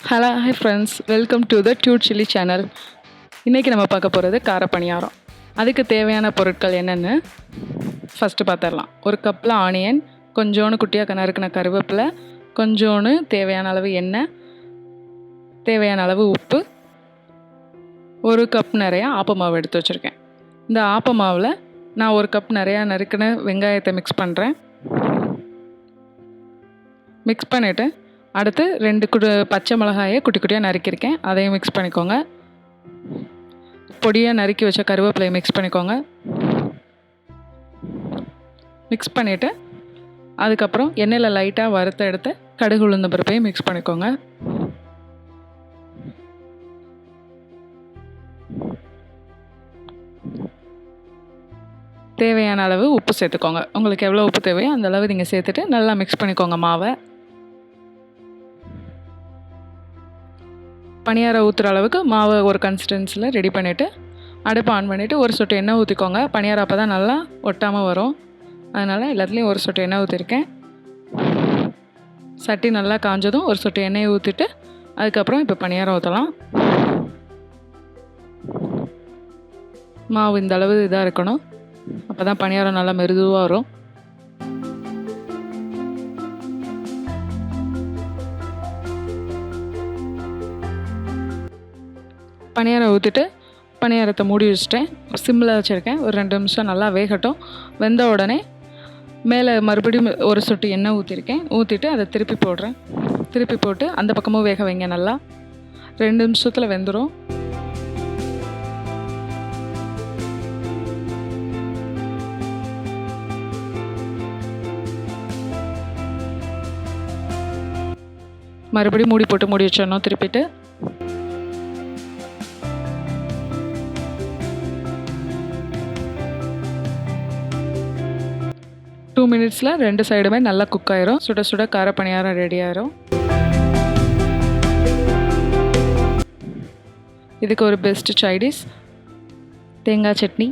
Hello hi friends, welcome to the Dude chilli channel. இன்றைக்கி நம்ம பார்க்க போகிறது கார பணியாரம். அதுக்கு தேவையான பொருட்கள் என்னென்னு ஃபஸ்ட்டு பார்த்துடலாம். ஒரு கப்பில் ஆனியன், கொஞ்சோண்டு குட்டியாக நறுக்கின கருவேப்பிலை, கொஞ்சோண்டு தேவையான அளவு எண்ணெய், தேவையான அளவு உப்பு, ஒரு கப் நிறையா ஆப்ப மாவு எடுத்து வச்சுருக்கேன். இந்த ஆப்ப மாவில் நான் ஒரு கப் நிறையா நறுக்கின வெங்காயத்தை மிக்ஸ் பண்ணுறேன். மிக்ஸ் பண்ணிவிட்டு அடுத்து 2 பச்சை மிளகாயை குட்டி குட்டியாக நறுக்கியிருக்கேன், அதையும் மிக்ஸ் பண்ணிக்கோங்க. பொடியாக நறுக்கி வச்ச கருவேப்பிலையை மிக்ஸ் பண்ணிக்கோங்க. மிக்ஸ் பண்ணிவிட்டு அதுக்கப்புறம் எண்ணெயில் லைட்டாக வறுத்த எடுத்து கடுகு உளுந்த பருப்பையும் மிக்ஸ் பண்ணிக்கோங்க. தேவையான அளவு உப்பு சேர்த்துக்கோங்க. உங்களுக்கு எவ்வளோ உப்பு தேவையோ அந்த அளவு நீங்கள் சேர்த்துட்டு நல்லா மிக்ஸ் பண்ணிக்கோங்க மாவை. பனியாரம் ஊற்றுற அளவுக்கு மாவை ஒரு கன்சிஸ்டன்சியில் ரெடி பண்ணிவிட்டு அடுப்பை ஆன் பண்ணிவிட்டு ஒரு சொட்டு எண்ணெய் ஊற்றிக்கோங்க. பனியாரம் அப்போ தான் நல்லா ஒட்டாமல் வரும். அதனால் எல்லாத்துலேயும் ஒரு சொட்டு எண்ணெய் ஊற்றிருக்கேன். சட்டி நல்லா காஞ்சதும் ஒரு சொட்டு எண்ணெயை ஊற்றிட்டு அதுக்கப்புறம் இப்போ பனியாரம் ஊற்றலாம். மாவு இந்த அளவு இதாக இருக்கணும், அப்போ தான் பனியாரம் நல்லா மெருதுவாக வரும். பனியாரம் ஊற்றிட்டு பனியாரத்தை மூடி வச்சுட்டேன். சிம்மில் வச்சுருக்கேன். ஒரு 2 நிமிஷம் நல்லா வேகட்டும். வெந்த உடனே மேலே மறுபடியும் ஒரு சொட்டு எண்ணெய் ஊற்றிருக்கேன். ஊற்றிட்டு அதை திருப்பி போடுறேன். திருப்பி போட்டு அந்த பக்கமும் வேக வைங்க. நல்லா 2 நிமிஷத்தில் வெந்துடும். மறுபடியும் மூடி போட்டு மூடி வச்சிடணும். திருப்பிட்டு 2 மினிட்ஸில் 2 சைடுமே நல்லா குக் ஆயிரும். சுட சுட கார பணியாரம் ரெடி ஆயிரும். இதுக்கு ஒரு பெஸ்ட் சைடிஷ் தேங்காய் சட்னி.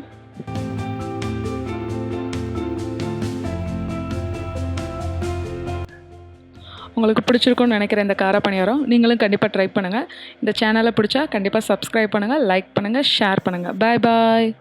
உங்களுக்கு பிடிச்சிருக்கும்னு நினைக்கிறேன் இந்த கார பணியாரம். நீங்களும் கண்டிப்பாக ட்ரை பண்ணுங்கள். இந்த சேனலை பிடிச்சா கண்டிப்பாக சப்ஸ்கிரைப் பண்ணுங்கள், லைக் பண்ணுங்கள், ஷேர் பண்ணுங்கள். பாய் பாய்.